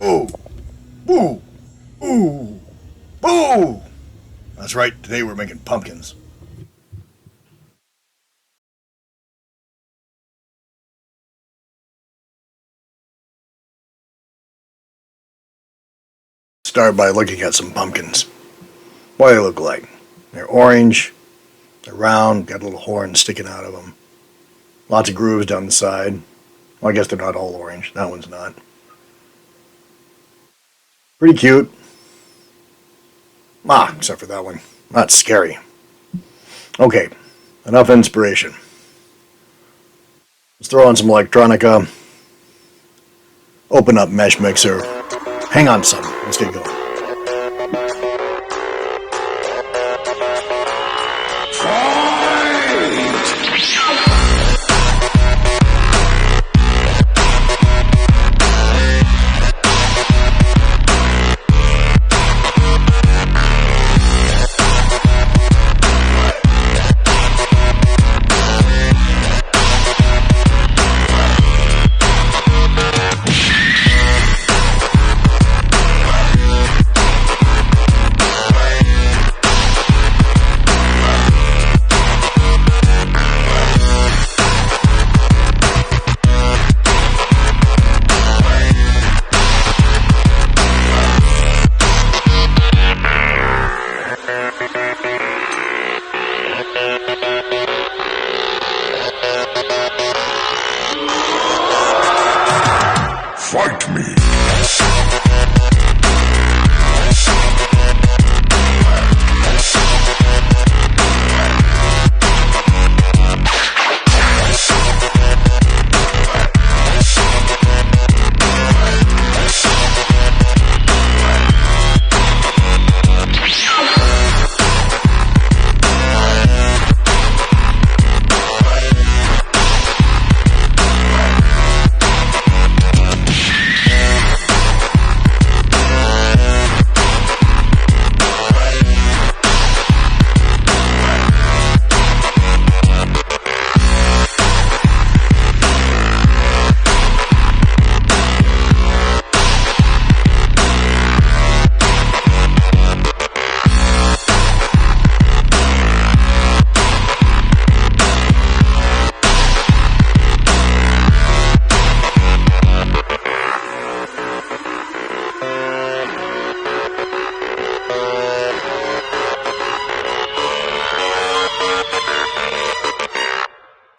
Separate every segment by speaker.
Speaker 1: Ooh, ooh, ooh, ooh. That's right, today we're making pumpkins. Start by looking at some pumpkins. What do they look like? They're orange, they're round, got a little horn sticking out of them. Lots of grooves down the side. Well, I guess they're not all orange. That one's not. Pretty cute. Ah, except for that one. That's scary. Okay, enough inspiration. Let's throw on some electronica. Open up Mesh Mixer. Hang on, son. Let's get going. Fight me!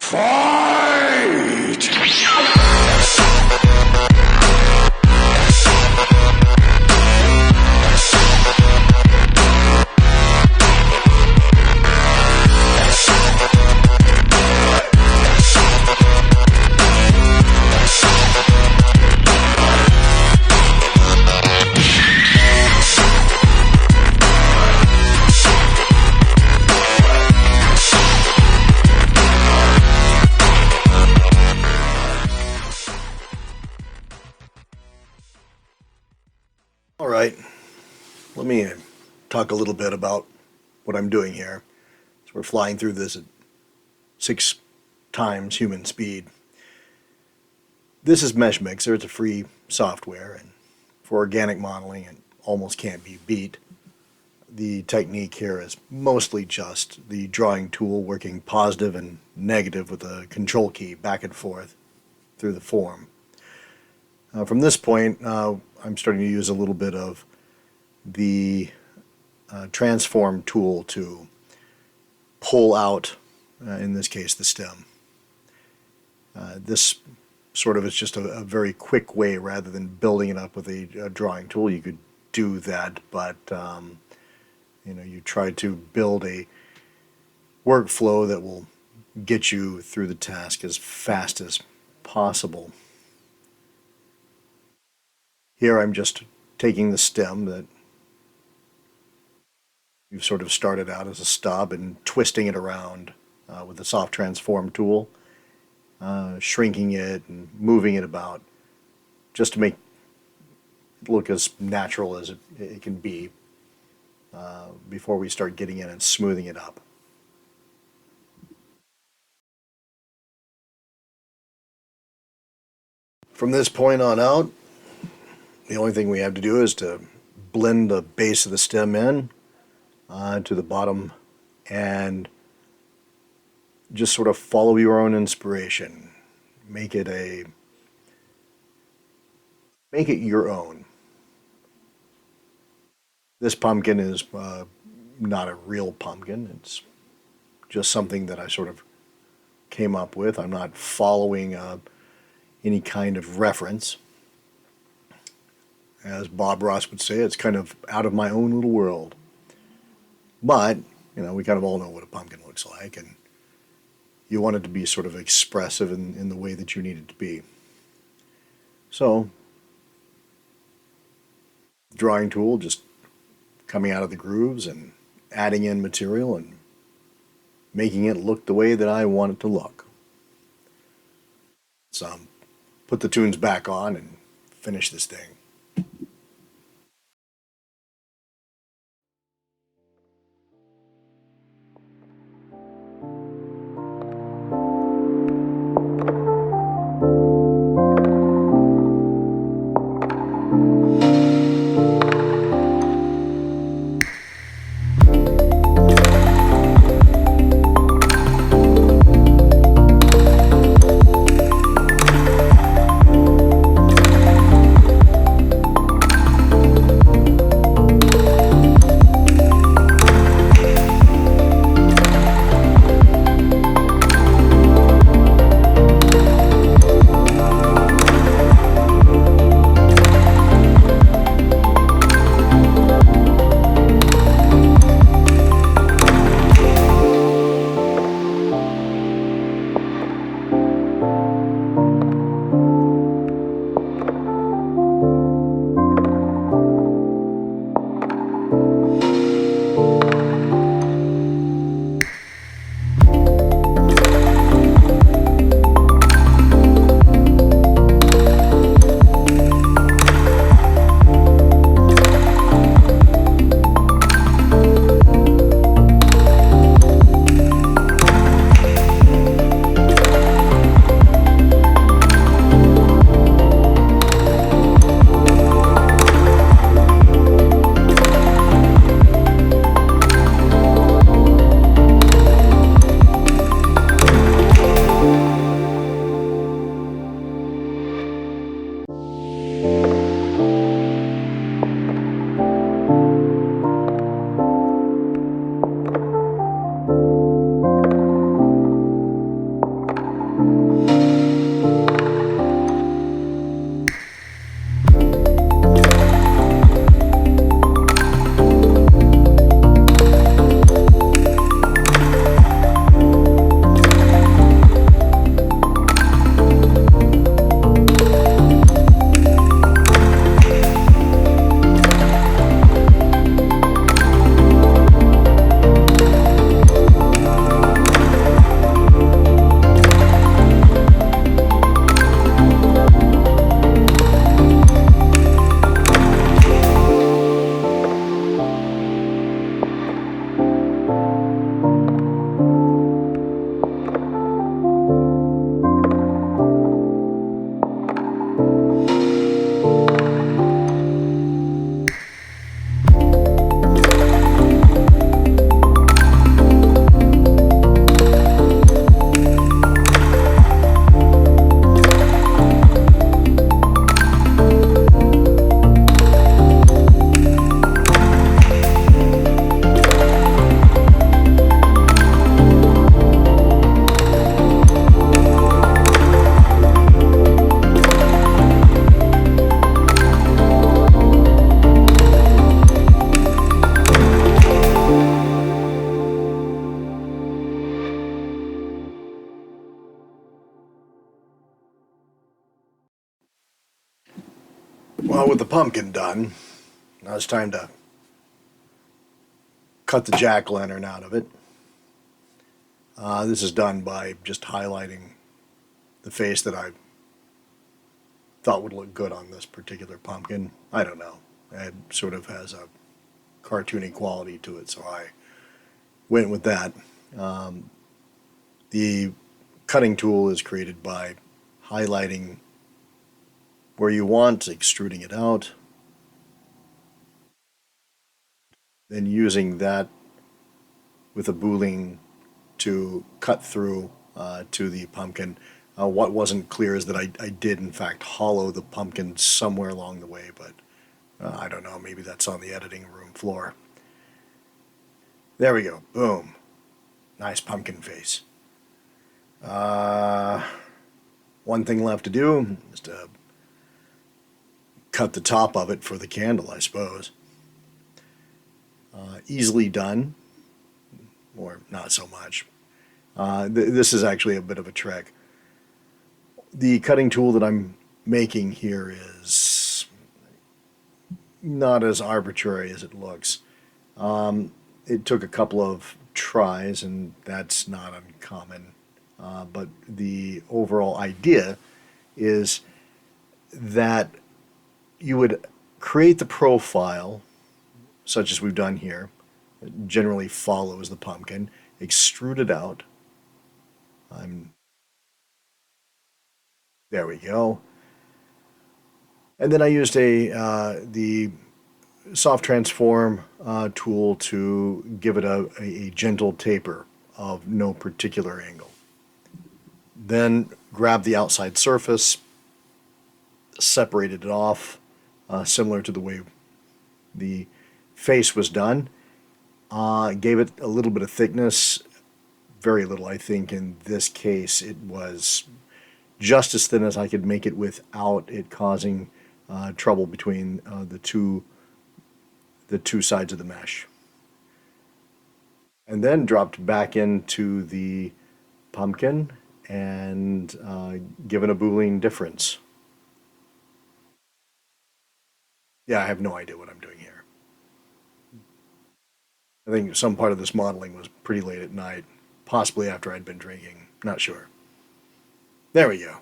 Speaker 1: Fight! All right, let me talk a little bit about what I'm doing here. So we're flying through this at 6 times human speed. This is Mesh Mixer. It's a free software, and for organic modeling, it almost can't be beat. The technique here is mostly just the drawing tool working positive and negative with a control key back and forth through the form. From this point, I'm starting to use a little bit of the transform tool to pull out, in this case, the stem. This sort of is just a very quick way, rather than building it up with a drawing tool. You could do that, but you try to build a workflow that will get you through the task as fast as possible. Here I'm just taking the stem that you've sort of started out as a stub and twisting it around with the soft transform tool, shrinking it and moving it about just to make it look as natural as it can be before we start getting in and smoothing it up. From this point on out, The only thing we have to do is to blend the base of the stem in to the bottom and just sort of follow your own inspiration. Make it your own. This pumpkin is not a real pumpkin. It's just something that I sort of came up with. I'm not following any kind of reference. As Bob Ross would say, it's kind of out of my own little world. But, we kind of all know what a pumpkin looks like, and you want it to be sort of expressive in the way that you need it to be. So, drawing tool, just coming out of the grooves and adding in material and making it look the way that I want it to look. So, put the tunes back on and finish this thing. Well, with the pumpkin done, now it's time to cut the jack-o'-lantern out of it. This is done by just highlighting the face that I thought would look good on this particular pumpkin. I don't know. It sort of has a cartoony quality to it, so I went with that. The cutting tool is created by highlighting where you want, extruding it out, then using that with a booling to cut through to the pumpkin. What wasn't clear is that I did, in fact, hollow the pumpkin somewhere along the way, but I don't know, maybe that's on the editing room floor. There we go. Boom. Nice pumpkin face. One thing left to do is to cut the top of it for the candle, I suppose. Easily done, or not so much. This is actually a bit of a trick. The cutting tool that I'm making here is not as arbitrary as it looks. It took a couple of tries, and that's not uncommon. But the overall idea is that you would create the profile, such as we've done here. It generally follows the pumpkin, extrude it out. There we go. And then I used the soft transform tool to give it a gentle taper of no particular angle. Then grab the outside surface, separated it off, similar to the way the face was done. Gave it a little bit of thickness, very little, I think. In this case, it was just as thin as I could make it without it causing trouble between the two sides of the mesh. And then dropped back into the pumpkin and given a Boolean difference. Yeah, I have no idea what I'm doing here. I think some part of this modeling was pretty late at night, possibly after I'd been drinking. Not sure. There we go.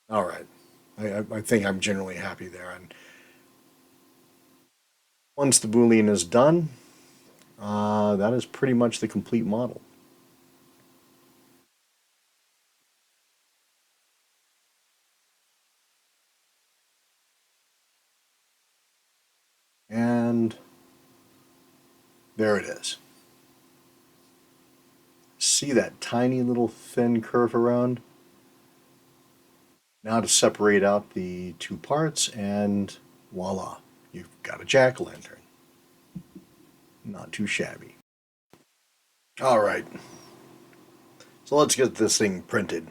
Speaker 1: All right. I think I'm generally happy there. And once the Boolean is done, that is pretty much the complete model. And there it is. See that tiny little thin curve around? Now to separate out the two parts, and voila, you've got a jack-o'-lantern. Not too shabby. All right, so let's get this thing printed.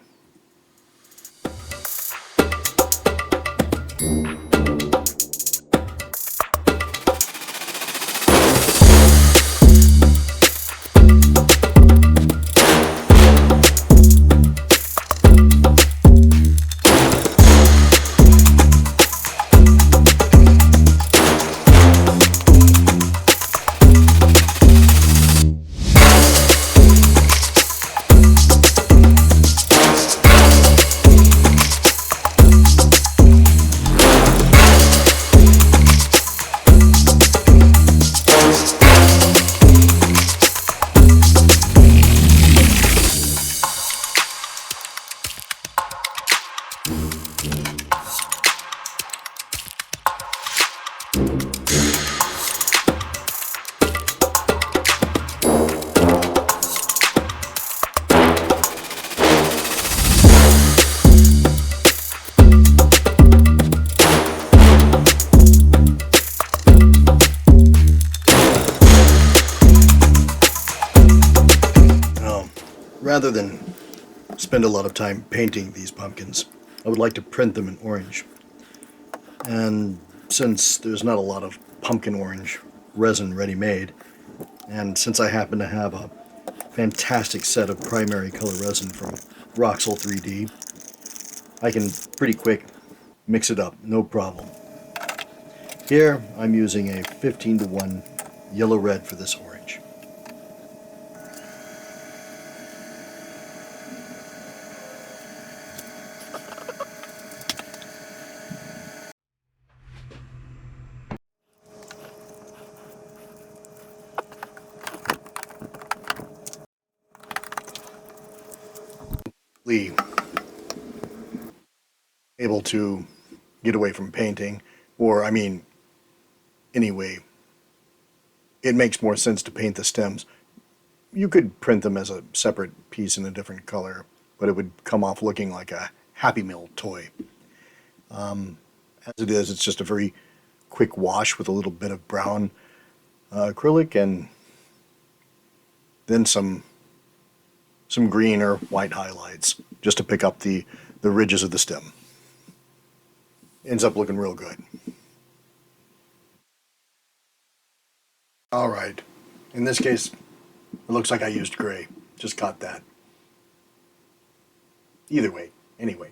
Speaker 1: Rather than spend a lot of time painting these pumpkins, I would like to print them in orange. And since there's not a lot of pumpkin orange resin ready-made, and since I happen to have a fantastic set of primary color resin from Roxel 3D, I can pretty quick mix it up, no problem. Here I'm using a 15:1 yellow-red for this orange. Able to get away from painting, or I mean, anyway, it makes more sense to paint the stems. You could print them as a separate piece in a different color, but it would come off looking like a Happy Meal toy. As it is, it's just a very quick wash with a little bit of brown acrylic and then some green or white highlights just to pick up the ridges of the stem. Ends up looking real good. All right. In this case, it looks like I used gray. Just got that. Either way, anyway.